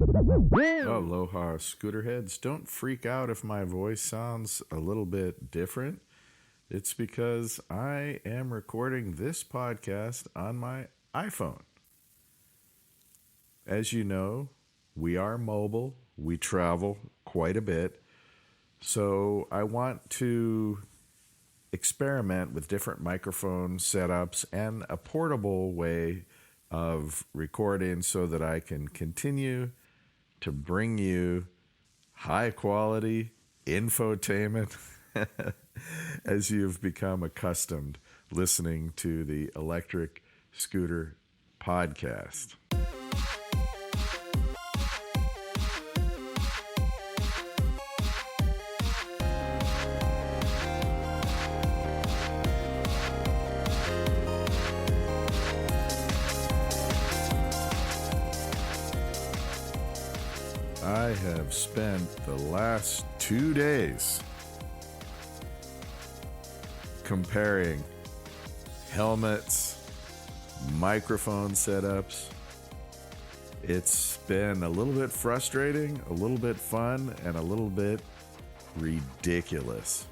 Aloha, Scooterheads. Don't freak out if my voice sounds a little bit different. It's because I am recording this podcast on my iPhone. As you know, we are mobile. We travel quite a bit. So I want to experiment with different microphone setups and a portable way of recording so that I can continue to bring you high quality infotainment as you've become accustomed listening to the Electric Scooter podcast. I have spent the last 2 days comparing helmets, microphone setups. It's been a little bit frustrating, a little bit fun, and a little bit ridiculous.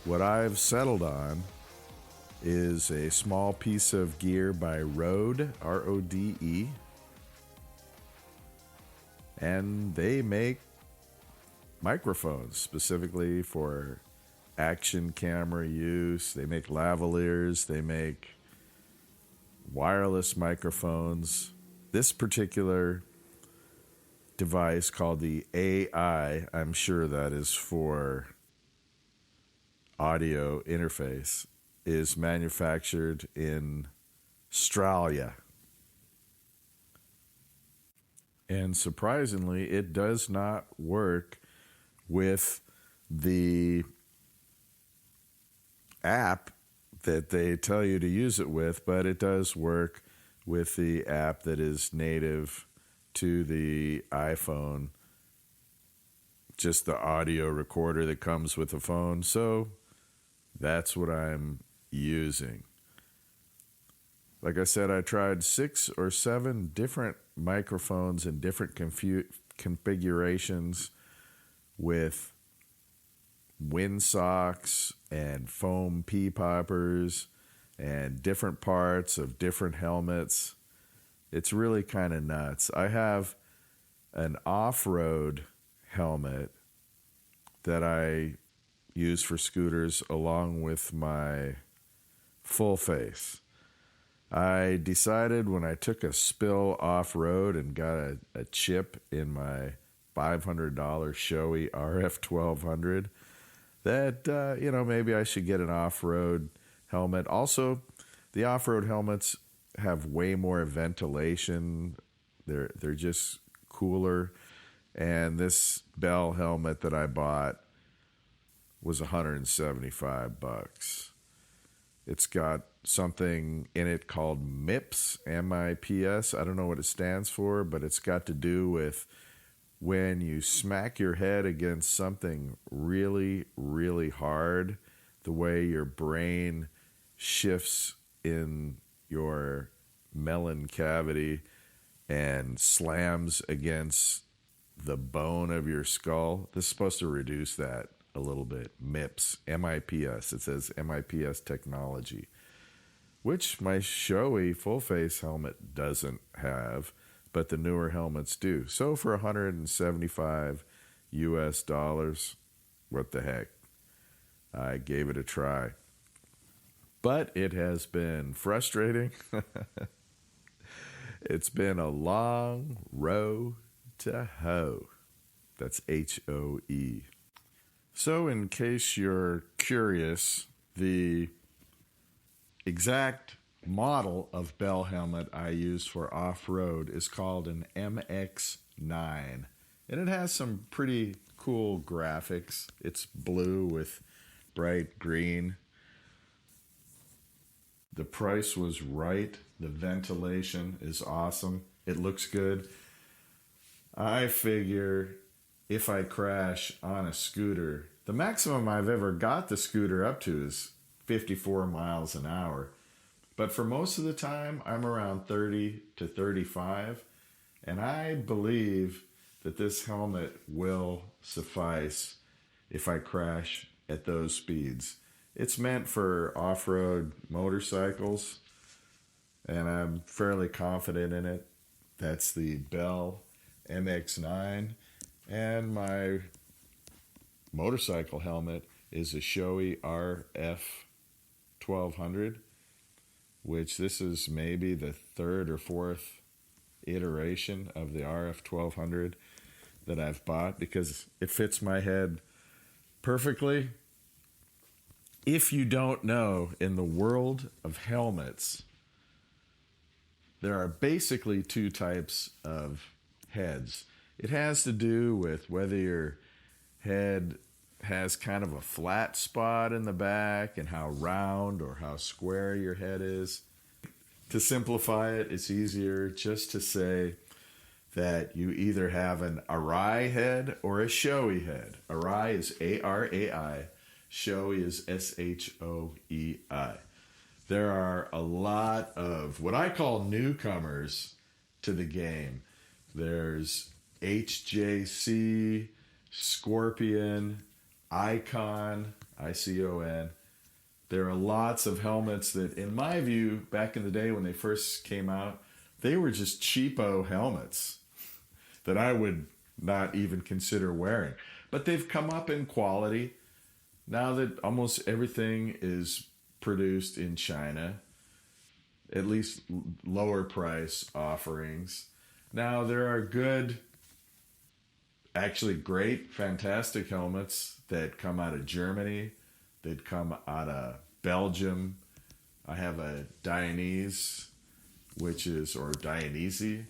What I've settled on is a small piece of gear by Rode, R-O-D-E. And they make microphones specifically for action camera use. They make lavaliers. They make wireless microphones. This particular device called the AI, I'm sure that is for audio interface, is manufactured in Australia. And surprisingly, it does not work with the app that they tell you to use it with, but it does work with the app that is native to the iPhone, just the audio recorder that comes with the phone. So that's what I'm using. Like I said, I tried 6 or 7 different microphones in different configurations with windsocks and foam pea poppers and different parts of different helmets. It's really kind of nuts. I have an off-road helmet that I use for scooters along with my full face. I decided when I took a spill off-road and got a chip in my $500 Shoei RF1200 that, maybe I should get an off-road helmet. Also, the off-road helmets have way more ventilation. They're just cooler. And this Bell helmet that I bought was $175. It's got something in it called MIPS, M-I-P-S. I don't know what it stands for, but it's got to do with when you smack your head against something really, really hard, the way your brain shifts in your melon cavity and slams against the bone of your skull. This is supposed to reduce that a little bit. MIPS, M-I-P-S. It says MIPS technology, which my Shoei full face helmet doesn't have, but the newer helmets do. So for $175 US, what the heck? I gave it a try. But it has been frustrating. It's been a long row to hoe. That's H-O-E. So in case you're curious, the exact model of Bell helmet I use for off-road is called an MX-9. And it has some pretty cool graphics. It's blue with bright green. The price was right. The ventilation is awesome. It looks good. I figure if I crash on a scooter, the maximum I've ever got the scooter up to is 54 miles an hour. But for most of the time, I'm around 30 to 35. And I believe that this helmet will suffice if I crash at those speeds. It's meant for off-road motorcycles, and I'm fairly confident in it. That's the Bell MX-9, and my motorcycle helmet is a Shoei RF 1200, which this is maybe the third or fourth iteration of the RF 1200 that I've bought because it fits my head perfectly. If you don't know, in the world of helmets, there are basically two types of heads. It has to do with whether your head has kind of a flat spot in the back and how round or how square your head is. To simplify it, it's easier just to say that you either have an Arai head or a Shoei head. Arai is A-R-A-I. Shoei is S-H-O-E-I. There are a lot of what I call newcomers to the game. There's HJC, Scorpion, Icon, I-C-O-N. There are lots of helmets that, in my view, back in the day when they first came out, they were just cheapo helmets that I would not even consider wearing. But they've come up in quality now that almost everything is produced in China, at least lower price offerings. Now there are good, actually great, fantastic helmets that come out of Germany, that come out of Belgium. I have a Dionyse, Dionysi,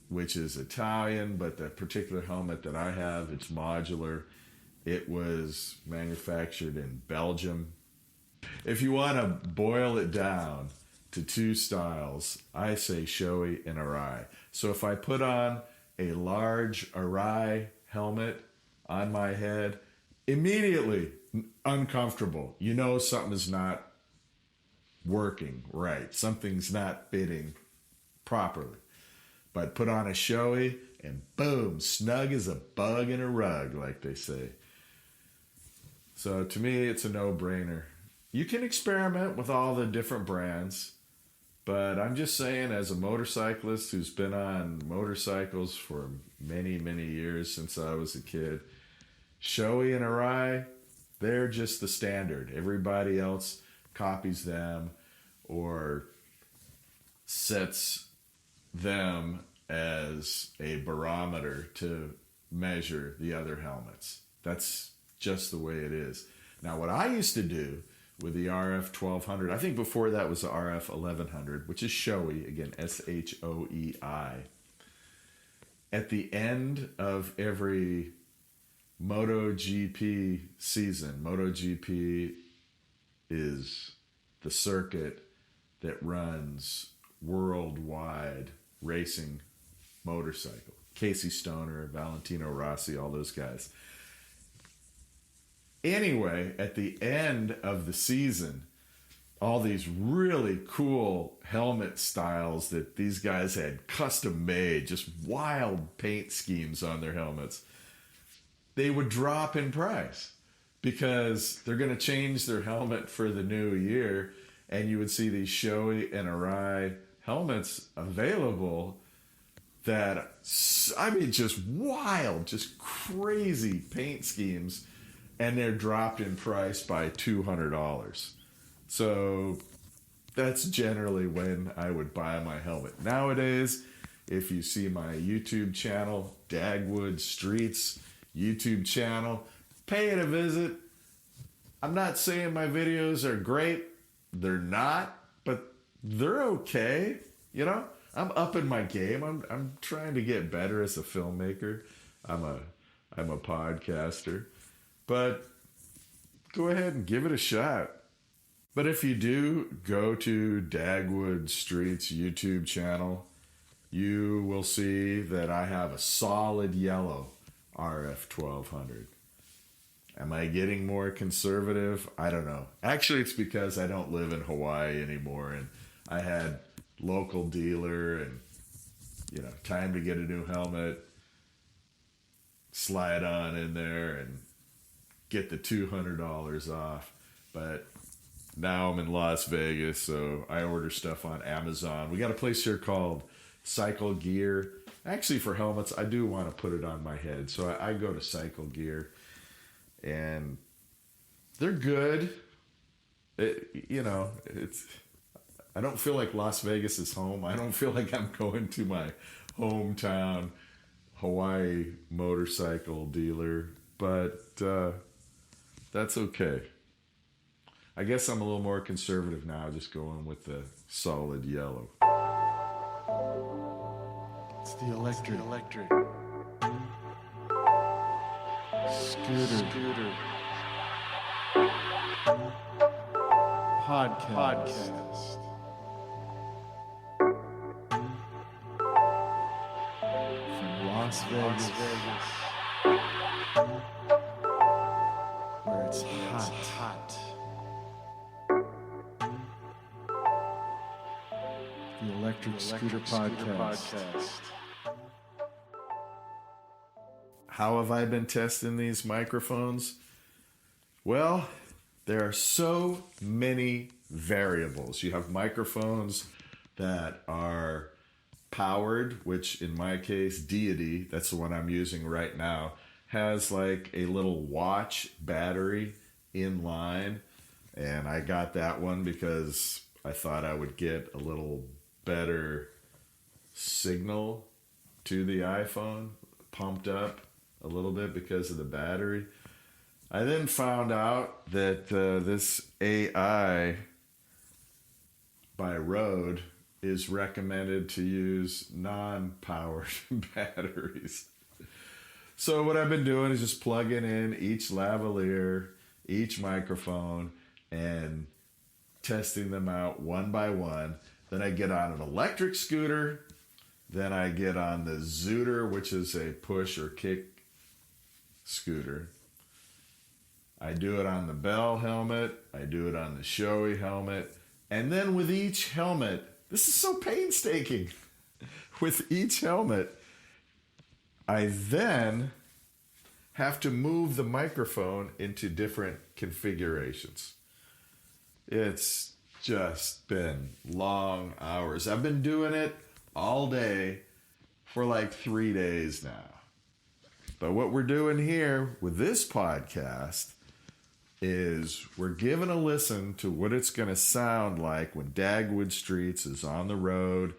which is Italian, but the particular helmet that I have, it's modular. It was manufactured in Belgium. If you want to boil it down to two styles, I say Shoei and Arai. So if I put on a large Arai helmet on my head, immediately uncomfortable. You know something is not working right. Something's not fitting properly. But put on a Shoei and boom, snug as a bug in a rug, like they say. So to me, it's a no-brainer. You can experiment with all the different brands, but I'm just saying, as a motorcyclist who's been on motorcycles for many, many years since I was a kid, Shoei and Arai, they're just the standard. Everybody else copies them or sets them as a barometer to measure the other helmets. That's just the way it is. Now, what I used to do with the RF 1200, I think before that was the RF 1100, which is Shoei, again, S-H-O-E-I. At the end of every MotoGP season, MotoGP is the circuit that runs worldwide racing motorcycle. Casey Stoner, Valentino Rossi, all those guys. Anyway, at the end of the season, all these really cool helmet styles that these guys had custom made, just wild paint schemes on their helmets, they would drop in price because they're going to change their helmet for the new year, and you would see these Shoei and Arai helmets available that, I mean, just wild, just crazy paint schemes, and they're dropped in price by $200. So that's generally when I would buy my helmet. Nowadays, if you see my YouTube channel, Dagwood Streets YouTube channel, pay it a visit. I'm not saying my videos are great. They're not, but they're okay. You know, I'm upping my game. I'm trying to get better as a filmmaker. I'm a podcaster. But go ahead and give it a shot. But if you do go to Dagwood Street's YouTube channel, you will see that I have a solid yellow RF 1200. Am I getting more conservative? I don't know. Actually, it's because I don't live in Hawaii anymore, and I had local dealer and time to get a new helmet, slide on in there and get the $200 off. But now I'm in Las Vegas, so I order stuff on Amazon. We got a place here called Cycle Gear. Actually, for helmets, I do want to put it on my head, so I go to Cycle Gear, and they're good. I don't feel like Las Vegas is home. I don't feel like I'm going to my hometown Hawaii motorcycle dealer, but that's okay. I guess I'm a little more conservative now, just going with the solid yellow. It's the electric. Scooter. Podcast. From Las Vegas. Where it's hot. The Electric Scooter Podcast. How have I been testing these microphones? Well, there are so many variables. You have microphones that are powered, which in my case, Deity, that's the one I'm using right now, has like a little watch battery in line. And I got that one because I thought I would get a little better signal to the iPhone, pumped up a little bit because of the battery. I then found out that this AI by Rode is recommended to use non-powered batteries. So what I've been doing is just plugging in each lavalier, each microphone, and testing them out one by one. Then I get on an electric scooter. Then I get on the Zooter, which is a push or kick scooter. I do it on the Bell helmet. I do it on the Shoei helmet. And then with each helmet, this is so painstaking. With each helmet, I then have to move the microphone into different configurations. It's just been long hours. I've been doing it all day for like 3 days now. But what we're doing here with this podcast is we're giving a listen to what it's going to sound like when Dagwood Streets is on the road,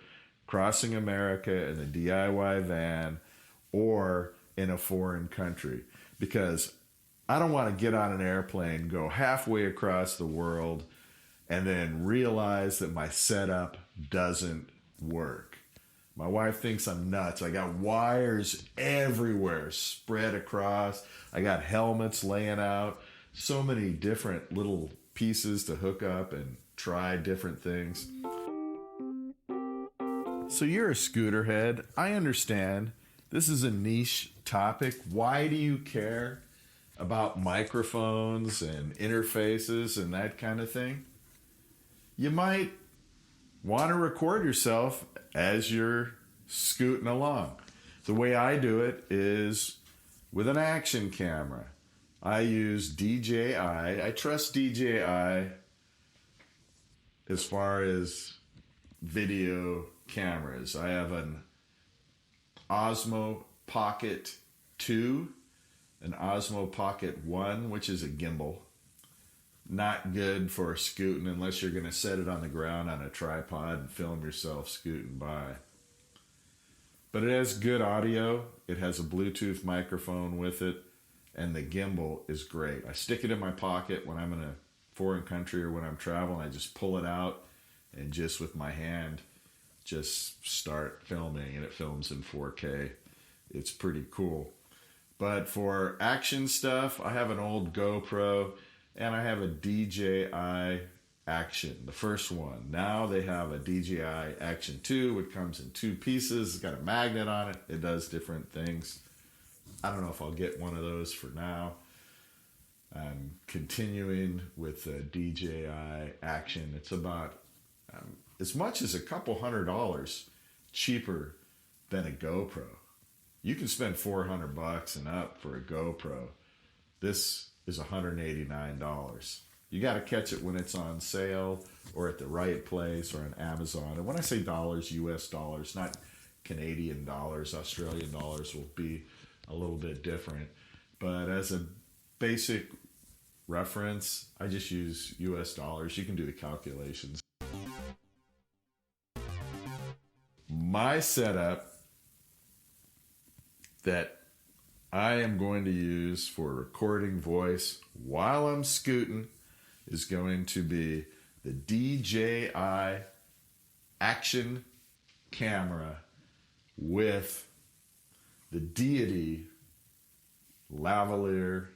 crossing America in a DIY van or in a foreign country. Because I don't want to get on an airplane, go halfway across the world, and then realize that my setup doesn't work. My wife thinks I'm nuts. I got wires everywhere spread across. I got helmets laying out. So many different little pieces to hook up and try different things. So you're a scooterhead. I understand. This is a niche topic. Why do you care about microphones and interfaces and that kind of thing? You might want to record yourself as you're scooting along. The way I do it is with an action camera. I use DJI. I trust DJI as far as video cameras. I have an OSMO Pocket 2, an OSMO Pocket 1, which is a gimbal. Not good for scooting unless you're going to set it on the ground on a tripod and film yourself scooting by. But it has good audio. It has a Bluetooth microphone with it. And the gimbal is great. I stick it in my pocket when I'm in a foreign country or when I'm traveling. I just pull it out and just with my hand just start filming, and it films in 4K. It's pretty cool. But for action stuff, I have an old GoPro and I have a DJI Action, the first one. Now they have a DJI Action 2, which comes in 2 pieces. It's got a magnet on it. It does different things. I don't know if I'll get one of those for now. I'm continuing with the DJI Action. It's about as much as a couple $100 cheaper than a GoPro. You can spend $400 and up for a GoPro. This is $189. You got to catch it when it's on sale or at the right place or on Amazon. And when I say dollars, US dollars, not Canadian dollars, Australian dollars will be a little bit different. But as a basic reference, I just use US dollars. You can do the calculations. My setup that I am going to use for recording voice while I'm scooting is going to be the DJI action camera with the Deity lavalier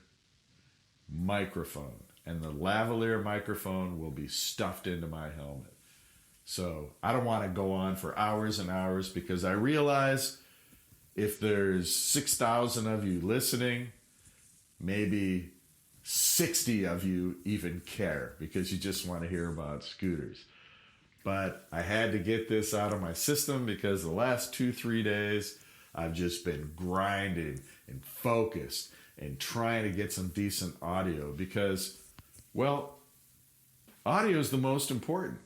microphone. And the lavalier microphone will be stuffed into my helmet. So I don't want to go on for hours and hours because I realize if there's 6,000 of you listening, maybe 60 of you even care because you just want to hear about scooters. But I had to get this out of my system because the last 2-3 days I've just been grinding and focused and trying to get some decent audio because, well, audio is the most important,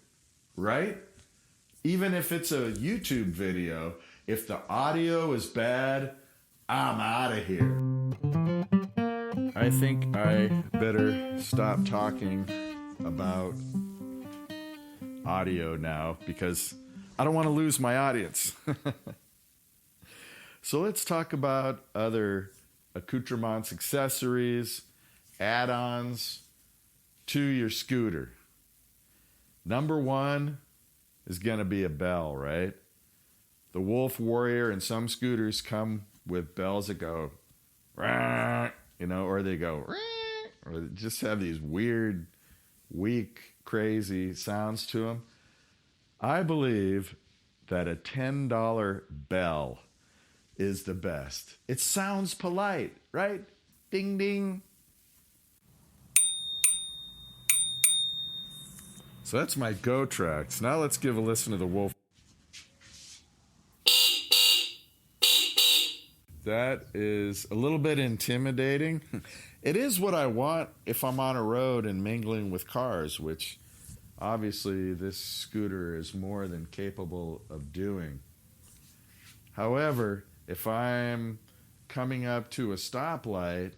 right? Even if it's a YouTube video, if the audio is bad, I'm out of here. I think I better stop talking about audio now because I don't want to lose my audience. So let's talk about other accoutrements, accessories, add-ons to your scooter. Number one is going to be a bell, right? The Wolf Warrior and some scooters come with bells that go, you know, or they go, or they just have these weird, weak, crazy sounds to them. I believe that a $10 bell is the best. It sounds polite, right? Ding, ding. So that's my Go tracks. Now let's give a listen to the Wolf. That is a little bit intimidating. It is what I want if I'm on a road and mingling with cars, which obviously this scooter is more than capable of doing. However, if I'm coming up to a stoplight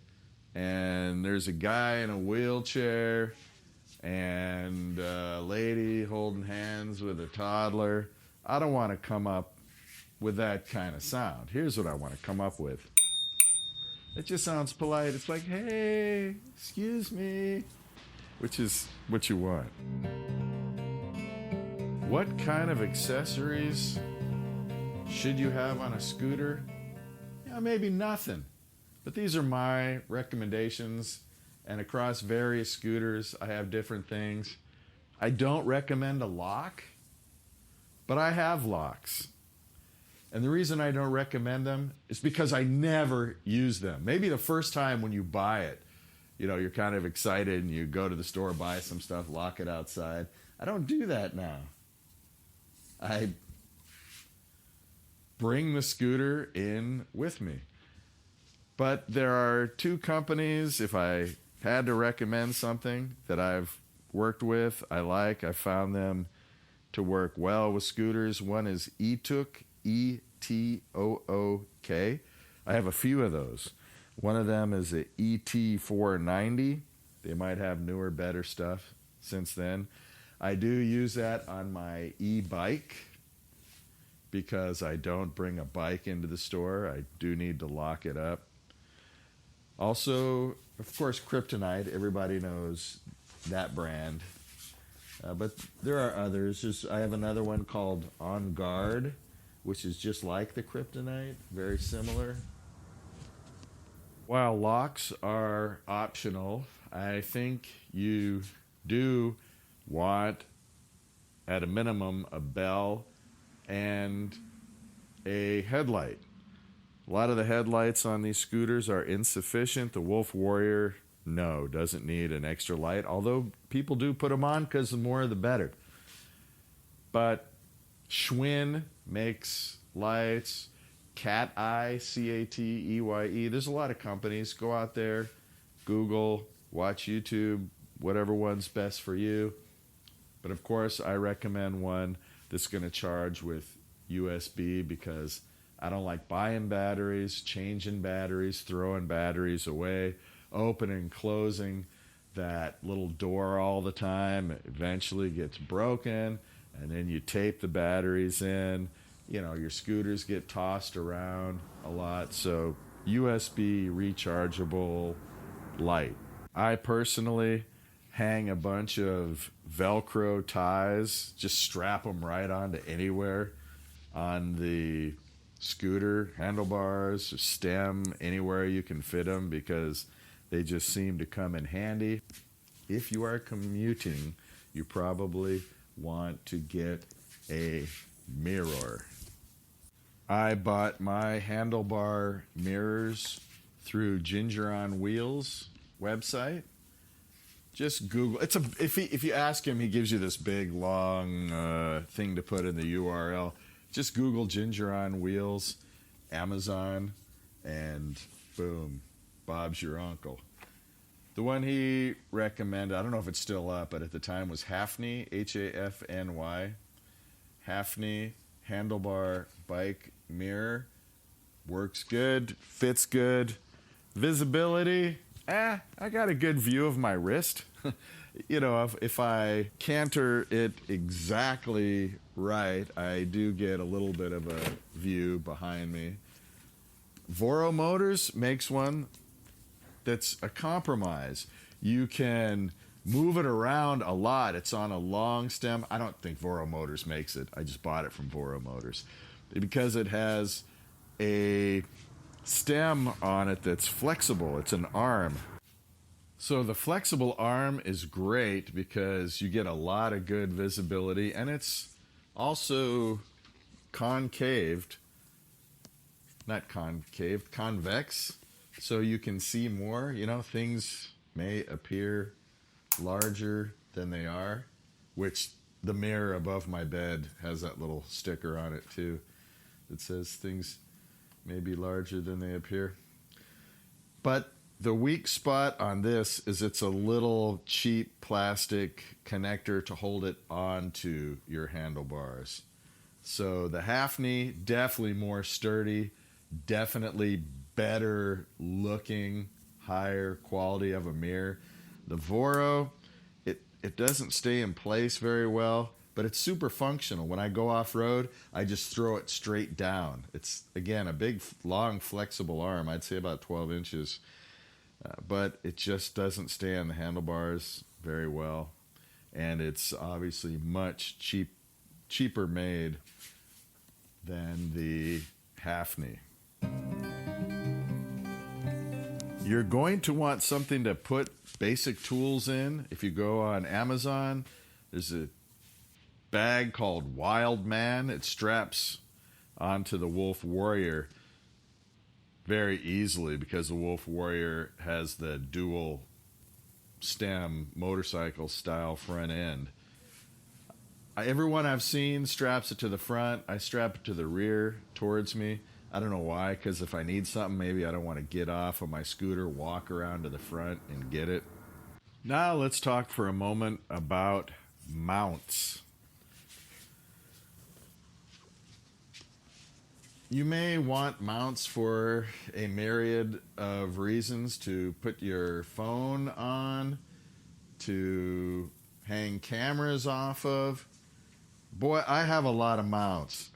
and there's a guy in a wheelchair and a lady holding hands with a toddler, I don't want to come up with that kind of sound. Here's what I want to come up with. It just sounds polite. It's like, hey, excuse me, which is what you want. What kind of accessories should you have on a scooter? Yeah, maybe nothing. But these are my recommendations. And across various scooters, I have different things. I don't recommend a lock, but I have locks. And the reason I don't recommend them is because I never use them. Maybe the first time when you buy it, you know, you're kind of excited and you go to the store, buy some stuff, lock it outside. I don't do that now. I bring the scooter in with me. But there are two companies, if I had to recommend something that I've worked with, I found them to work well with scooters. One is ETOOK, ETOOK. I have a few of those. One of them is a ET490. They might have newer, better stuff since then. I do use that on my e-bike because I don't bring a bike into the store. I do need to lock it up. Also, of course, KRYPTONITE. Everybody knows that brand. But there are others. I have another one called On Guard, which is just like the KRYPTONITE, very similar. While locks are optional, I think you do want, at a minimum, a bell and a headlight. A lot of the headlights on these scooters are insufficient. The Wolf Warrior, no, doesn't need an extra light, although people do put them on because the more the better. But Schwinn makes lights. Cat Eye, Cateye. There's a lot of companies. Go out there, Google, watch YouTube, whatever one's best for you. But of course, I recommend one that's going to charge with USB because I don't like buying batteries, changing batteries, throwing batteries away, opening and closing that little door all the time. It eventually gets broken, and then you tape the batteries in. You know, your scooters get tossed around a lot. So USB rechargeable light. I personally hang a bunch of Velcro ties, just strap them right onto anywhere on the scooter, handlebars, or stem, anywhere you can fit them, because they just seem to come in handy. If you are commuting, you probably want to get a mirror. I bought my Handlebar Mirrors through Ginger on Wheels website. Just Google. If you ask him, he gives you this big long thing to put in the URL. Just Google Ginger on Wheels, Amazon, and boom, Bob's your uncle. The one he recommended, I don't know if it's still up, but at the time was HAFNY, HAFNY, HAFNY Handlebar Bike Mirror. Works good, fits good. Visibility, I got a good view of my wrist. You know, if I canter it exactly right, I do get a little bit of a view behind me. VORO Motors makes one that's a compromise. You can move it around a lot. It's on a long stem. I don't think VORO Motors makes it. I just bought it from VORO Motors because it has a stem on it that's flexible. It's an arm. So the flexible arm is great because you get a lot of good visibility, and it's also concaved, not concaved, convex, so you can see more. You know, things may appear larger than they are, which the mirror above my bed has that little sticker on it too that says things may be larger than they appear. But the weak spot on this is it's a little cheap plastic connector to hold it onto your handlebars. So the HAFNY, definitely more sturdy, definitely better looking, higher quality of a mirror. The VORO, it doesn't stay in place very well, but it's super functional. When I go off-road, I just throw it straight down. It's, again, a big, long, flexible arm. I'd say about 12 inches. But it just doesn't stay on the handlebars very well. And it's obviously much cheaper made than the HAFNY. You're going to want something to put basic tools in. If you go on Amazon, there's a bag called Wild Man. It straps onto the Wolf Warrior very easily because the Wolf Warrior has the dual stem motorcycle style front end. Everyone I've seen straps it to the front. I strap it to the rear towards me. I don't know why, because if I need something, maybe I don't want to get off of my scooter, walk around to the front and get it. Now let's talk for a moment about mounts. You may want mounts for a myriad of reasons: to put your phone on, to hang cameras off of. Boy, I have a lot of mounts.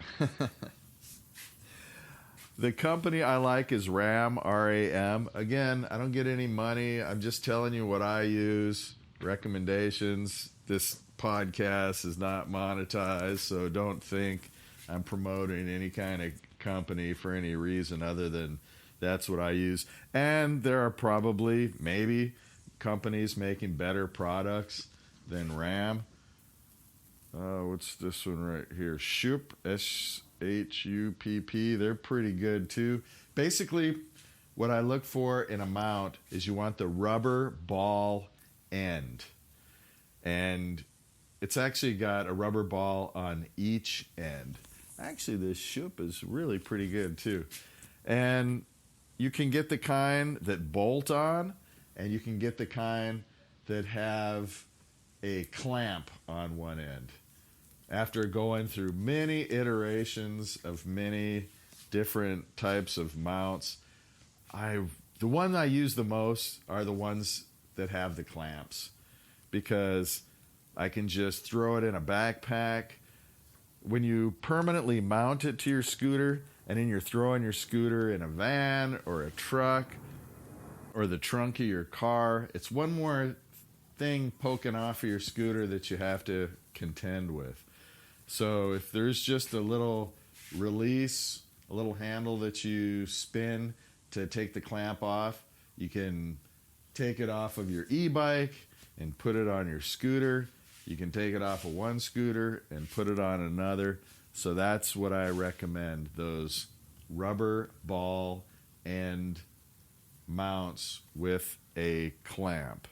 The company I like is RAM, RAM. Again, I don't get any money. I'm just telling you what I use, recommendations. This podcast is not monetized, so don't think I'm promoting any kind of company for any reason other than that's what I use. And there are probably, maybe, companies making better products than RAM. What's this one right here? Shupp, SHUPP. They're pretty good too. Basically, what I look for in a mount is you want the rubber ball end. And it's actually got a rubber ball on each end. Actually, this Shoop is really pretty good too. And you can get the kind that bolt on, and you can get the kind that have a clamp on one end. After going through many iterations of many different types of mounts, the one I use the most are the ones that have the clamps, because I can just throw it in a backpack. When you permanently mount it to your scooter, and then you're throwing your scooter in a van or a truck or the trunk of your car, it's one more thing poking off of your scooter that you have to contend with. So if there's just a little release, a little handle that you spin to take the clamp off, you can take it off of your e-bike and put it on your scooter. You can take it off of one scooter and put it on another. So that's what I recommend, those rubber ball end mounts with a clamp.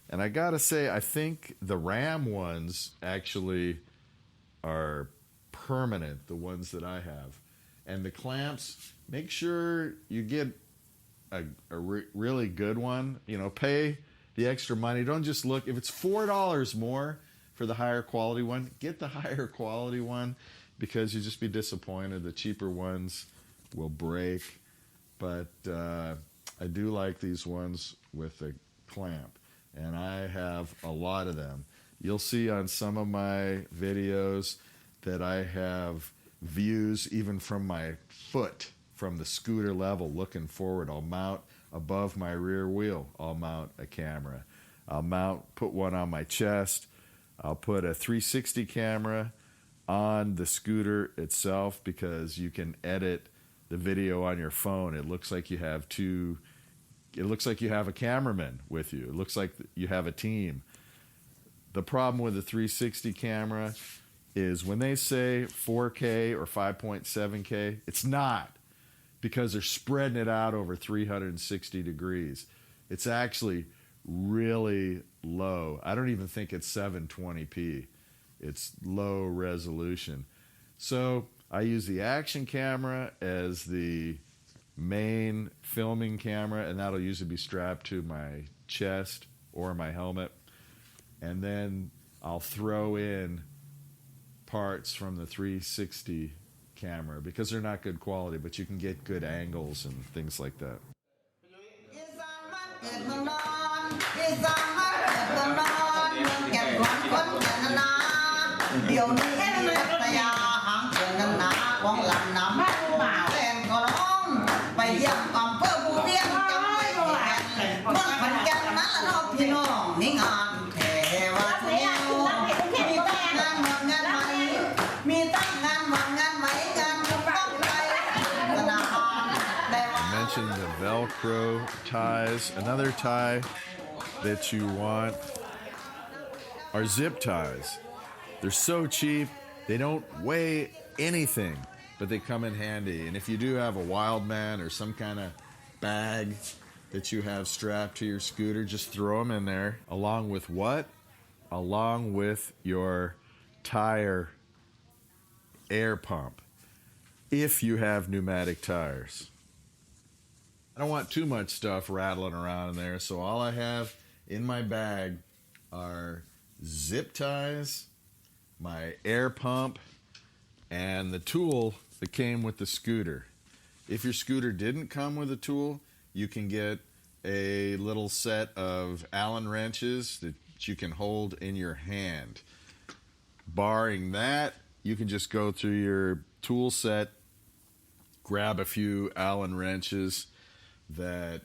And I gotta say, I think the Ram ones actually are permanent, the ones that I have. And the clamps, make sure you get a really good one. You know, pay the extra money. Don't just look. If it's $4 more for the higher quality one, get the higher quality one, because you'll just be disappointed. The cheaper ones will break. But I do like these ones with a clamp, and I have a lot of them. You'll see on some of my videos that I have views even from my foot, from the scooter level, looking forward. I'll mount above my rear wheel. I'll mount a camera. I'll put one on my chest. I'll put a 360 camera on the scooter itself, because you can edit the video on your phone. It looks like you have a cameraman with you. It looks like you have a team. The problem with the 360 camera is when they say 4K or 5.7K, it's not, because they're spreading it out over 360 degrees. It's actually really low. I don't even think it's 720p. It's low resolution. So I use the action camera as the main filming camera, and that'll usually be strapped to my chest or my helmet. And then I'll throw in parts from the 360 camera, because they're not good quality, but you can get good angles and things like that. The Velcro ties. Another tie that you want are zip ties. They're so cheap, they don't weigh anything, but they come in handy. And if you do have a Wildman or some kind of bag that you have strapped to your scooter, just throw them in there. Along with what? Along with your tire air pump, if you have pneumatic tires. I don't want too much stuff rattling around in there, so all I have in my bag are zip ties, my air pump, and the tool that came with the scooter. If your scooter didn't come with a tool, you can get a little set of Allen wrenches that you can hold in your hand. Barring that, you can just go through your tool set, grab a few Allen wrenches that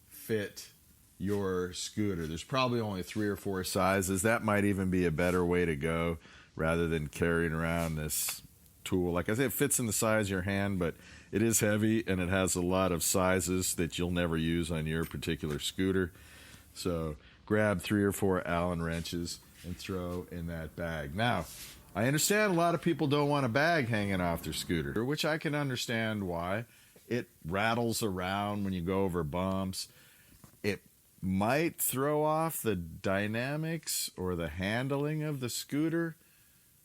fit your scooter. There's probably only 3 or 4 sizes. That might even be a better way to go, rather than carrying around this tool. Like I said, it fits in the size of your hand, but it is heavy, and it has a lot of sizes that you'll never use on your particular scooter. So grab 3 or 4 Allen wrenches and throw in that bag. Now, I understand a lot of people don't want a bag hanging off their scooter, which I can understand why. It rattles around when you go over bumps. It might throw off the dynamics or the handling of the scooter.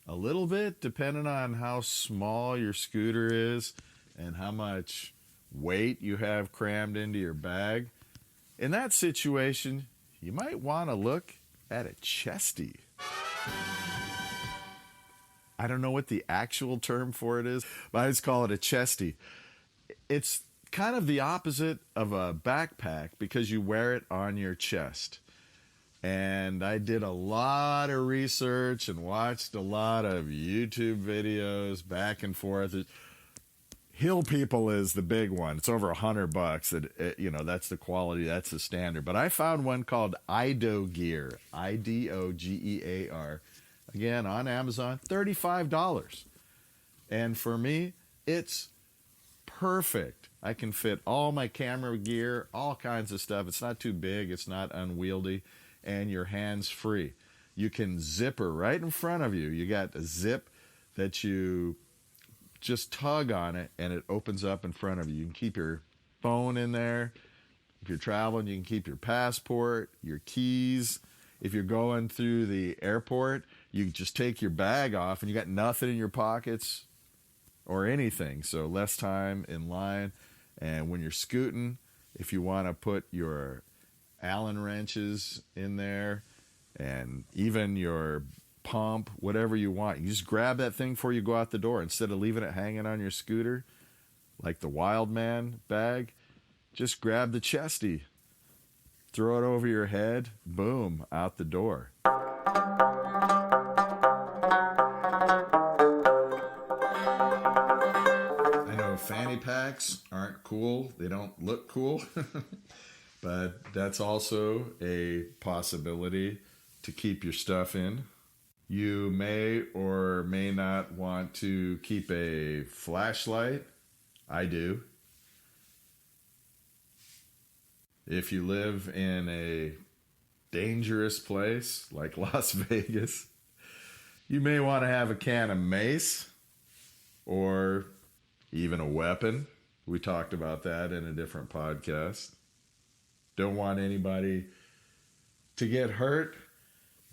a little bit, depending on how small your scooter is and how much weight you have crammed into your bag. In that situation, you might want to look at a chesty. I don't know what the actual term for it is, but I just call it a chesty. It's kind of the opposite of a backpack because you wear it on your chest. And I did a lot of research and watched a lot of YouTube videos back and forth. Hill People is the big one. It's over $100. That's the quality. That's the standard. But I found one called Idogear, Idogear. Again, on Amazon, $35. And for me, it's perfect. I can fit all my camera gear, all kinds of stuff. It's not too big. It's not unwieldy. And your hands free. You can zipper right in front of you. You got a zip that you just tug on it and it opens up in front of you. You can keep your phone in there. If you're traveling, you can keep your passport, your keys. If you're going through the airport, you just take your bag off and you got nothing in your pockets or anything. So less time in line. And when you're scooting, if you want to put your Allen wrenches in there and even your pump, whatever you want, you just grab that thing before you go out the door instead of leaving it hanging on your scooter like the wild man bag. Just grab the chesty, throw it over your head, boom, out the door. I know fanny packs aren't cool, they don't look cool. But that's also a possibility to keep your stuff in. You may or may not want to keep a flashlight. I do. If you live in a dangerous place like Las Vegas, you may want to have a can of mace or even a weapon. We talked about that in a different podcast. Don't want anybody to get hurt,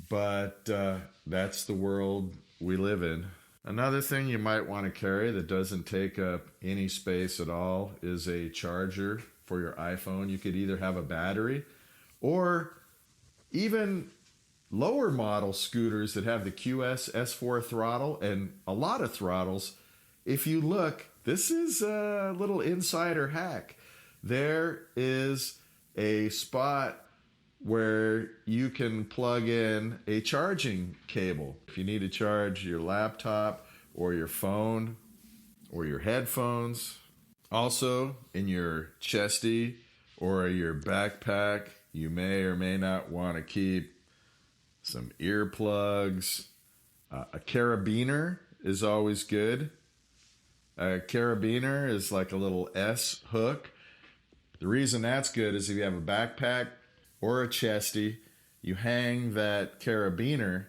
but that's the world we live in. Another thing you might want to carry that doesn't take up any space at all is a charger for your iPhone. You could either have a battery or even lower model scooters that have the QS S4 throttle and a lot of throttles. If you look, this is a little insider hack. There is a spot where you can plug in a charging cable. If you need to charge your laptop or your phone or your headphones. Also, in your chesty or your backpack, you may or may not want to keep some earplugs. A carabiner is always good. A carabiner is like a little S hook. The reason that's good is if you have a backpack or a chesty, you hang that carabiner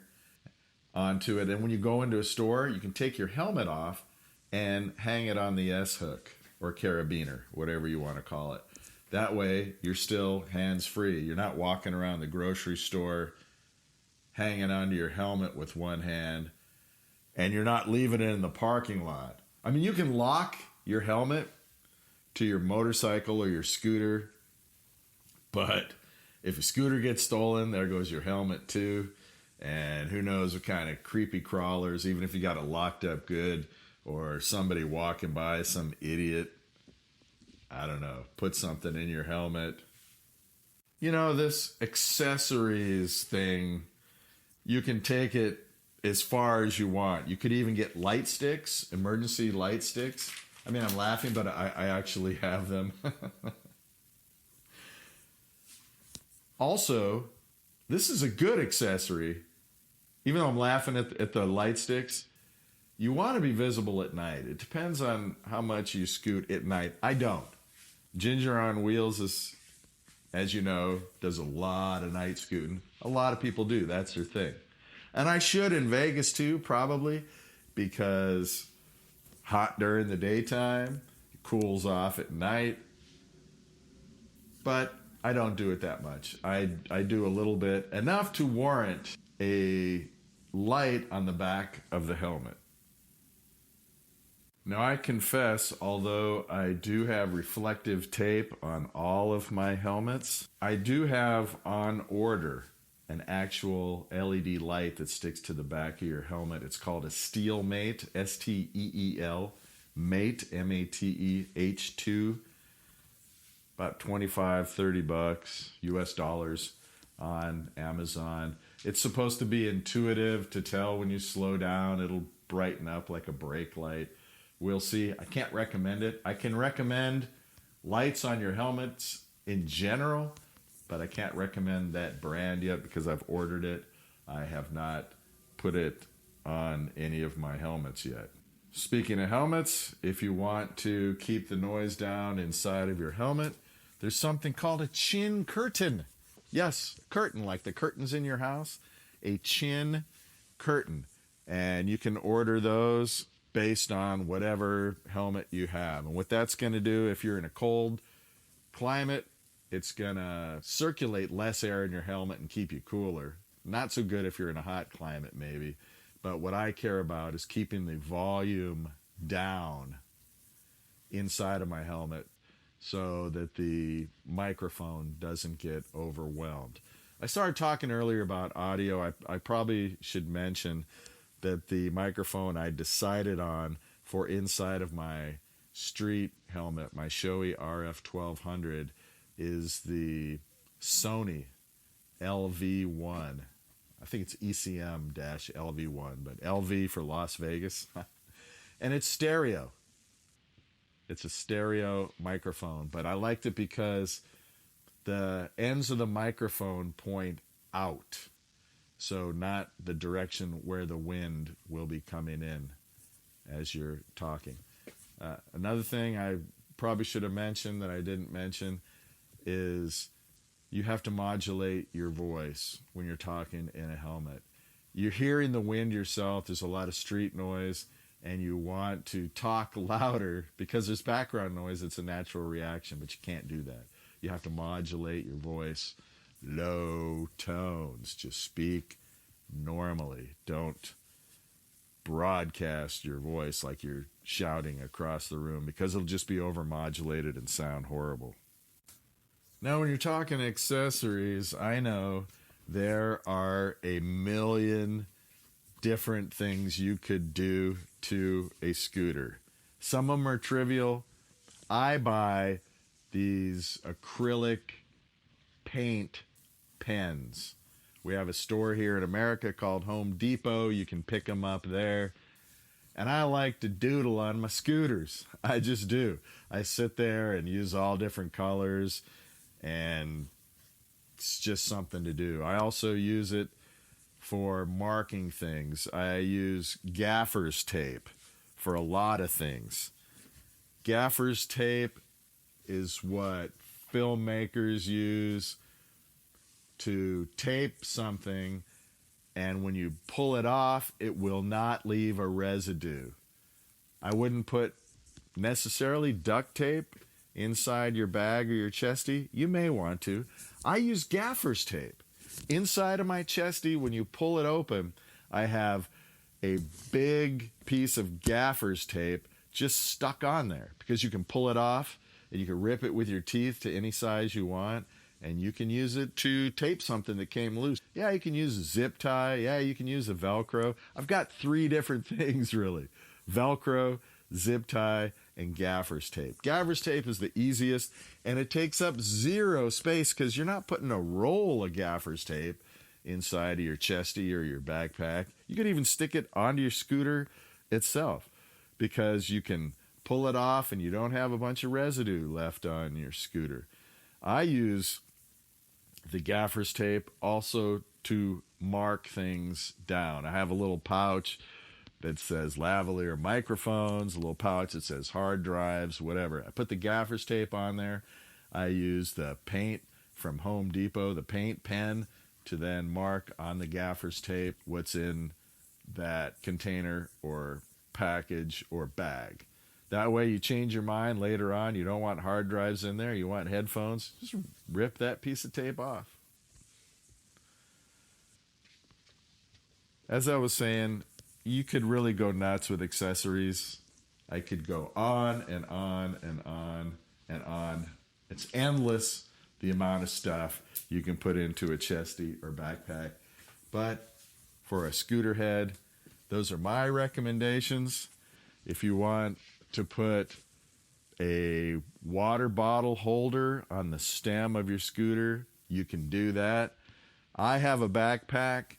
onto it, and when you go into a store, you can take your helmet off and hang it on the S hook or carabiner, whatever you want to call it. That way, you're still hands-free. You're not walking around the grocery store hanging onto your helmet with one hand, and you're not leaving it in the parking lot. I mean, you can lock your helmet to your motorcycle or your scooter, but if a scooter gets stolen, there goes your helmet too. And who knows what kind of creepy crawlers, even if you got it locked up good, or somebody walking by, some idiot, I don't know, put something in your helmet. You know, this accessories thing, you can take it as far as you want. You could even get light sticks, emergency light sticks. I mean, I'm laughing, but I actually have them. Also, this is a good accessory. Even though I'm laughing at the light sticks, you want to be visible at night. It depends on how much you scoot at night. I don't. Ginger on Wheels is, as you know, does a lot of night scooting. A lot of people do. That's their thing. And I should in Vegas too, probably, because hot during the daytime, it cools off at night. But I don't do it that much. I do a little bit, enough to warrant a light on the back of the helmet. Now I confess, although I do have reflective tape on all of my helmets, I do have on order an actual LED light that sticks to the back of your helmet. It's called a Steel Mate, S-T-E-E-L, Mate, M-A-T-E, H2, about $25-30 US dollars on Amazon. It's supposed to be intuitive to tell when you slow down. It'll brighten up like a brake light. We'll see. I can't recommend it. I can recommend lights on your helmets in general, but I can't recommend that brand yet because I've ordered it. I have not put it on any of my helmets yet. Speaking of helmets, if you want to keep the noise down inside of your helmet, there's something called a chin curtain. Yes, a curtain, like the curtains in your house, a chin curtain. And you can order those based on whatever helmet you have. And what that's going to do, if you're in a cold climate, it's going to circulate less air in your helmet and keep you cooler. Not so good if you're in a hot climate, maybe. But what I care about is keeping the volume down inside of my helmet so that the microphone doesn't get overwhelmed. I started talking earlier about audio. I probably should mention that the microphone I decided on for inside of my street helmet, my Shoei RF1200, is the Sony LV1. I think it's ECM-LV1, but LV for Las Vegas. And it's stereo. It's a stereo microphone, but I liked it because the ends of the microphone point out. So not the direction where the wind will be coming in as you're talking. Another thing I probably should have mentioned that I didn't mention is you have to modulate your voice when you're talking in a helmet. You're hearing the wind yourself. There's a lot of street noise, and you want to talk louder because there's background noise. It's a natural reaction, but you can't do that. You have to modulate your voice. Low tones. Just speak normally. Don't broadcast your voice like you're shouting across the room because it'll just be overmodulated and sound horrible. Now, when you're talking accessories, I know there are a million different things you could do to a scooter. Some of them are trivial. I buy these acrylic paint pens. We have a store here in America called Home Depot. You can pick them up there. And I like to doodle on my scooters. I just do. I sit there and use all different colors, and it's just something to do. I also use it for marking things. I use gaffer's tape for a lot of things. Gaffer's tape is what filmmakers use to tape something, and when you pull it off, it will not leave a residue. I wouldn't put necessarily duct tape inside your bag or your chesty. You may want to. I use gaffer's tape. Inside of my chesty, when you pull it open, I have a big piece of gaffer's tape just stuck on there because you can pull it off and you can rip it with your teeth to any size you want, and you can use it to tape something that came loose. Yeah, you can use a zip tie. Yeah, you can use a Velcro. I've got 3 different things, really. Velcro, zip tie, and gaffer's tape. Gaffer's tape is the easiest, and it takes up 0 space because you're not putting a roll of gaffer's tape inside of your chesty or your backpack. You could even stick it onto your scooter itself because you can pull it off and you don't have a bunch of residue left on your scooter. I use the gaffer's tape also to mark things down. I have a little pouch that says Lavalier microphones, a little pouch that says hard drives, whatever. I put the gaffer's tape on there. I use the paint from Home Depot, the paint pen, to then mark on the gaffer's tape what's in that container or package or bag. That way you change your mind later on. You don't want hard drives in there. You want headphones. Just rip that piece of tape off. as I was saying, you could really go nuts with accessories. I could go on and on and on and on. It's endless the amount of stuff you can put into a chesty or backpack. But for a scooter head, those are my recommendations. If you want to put a water bottle holder on the stem of your scooter, you can do that. I have a backpack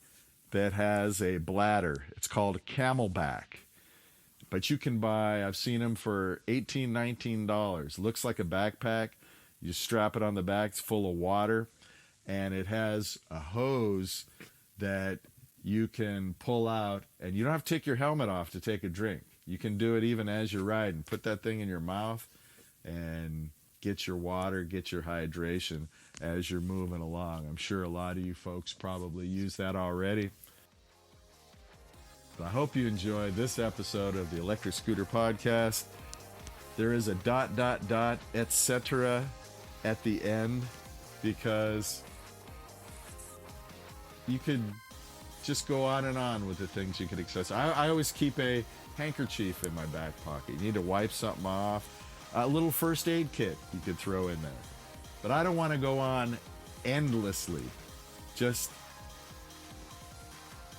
that has a bladder. It's called a Camelback. But you can buy, I've seen them for $18, $19. Looks like a backpack. You strap it on the back, it's full of water, and it has a hose that you can pull out, and you don't have to take your helmet off to take a drink. You can do it even as you're riding. Put that thing in your mouth and get your water, get your hydration as you're moving along. I'm sure a lot of you folks probably use that already. But I hope you enjoy this episode of the Electric Scooter Podcast. There is a ... etc. at the end, because you could just go on and on with the things you could access. I always keep a handkerchief in my back pocket. You need to wipe something off. A little first aid kit you could throw in there. But I don't want to go on endlessly. Just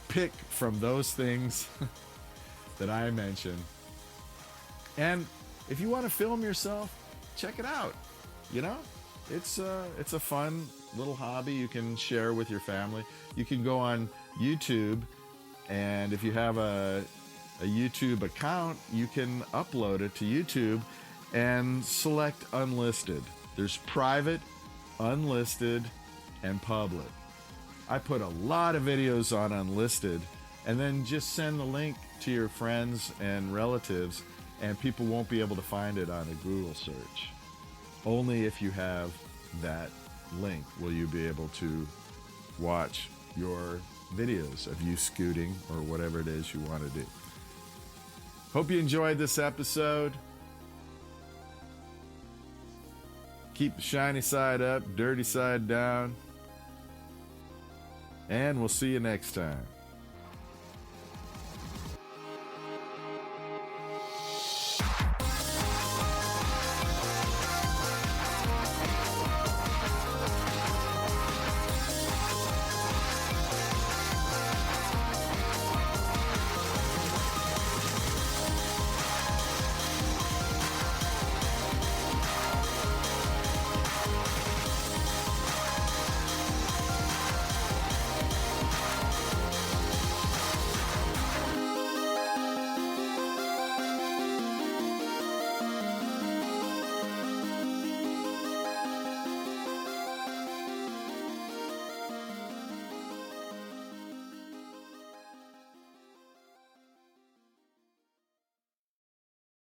pick from those things that I mentioned. And if you want to film yourself, check it out. You know, it's a fun little hobby you can share with your family. You can go on YouTube, and if you have a YouTube account, you can upload it to YouTube and select unlisted. There's private, unlisted, and public. I put a lot of videos on unlisted, and then just send the link to your friends and relatives, and people won't be able to find it on a Google search. Only if you have that link will you be able to watch your videos of you scooting or whatever it is you want to do. Hope you enjoyed this episode. Keep the shiny side up, dirty side down. And we'll see you next time.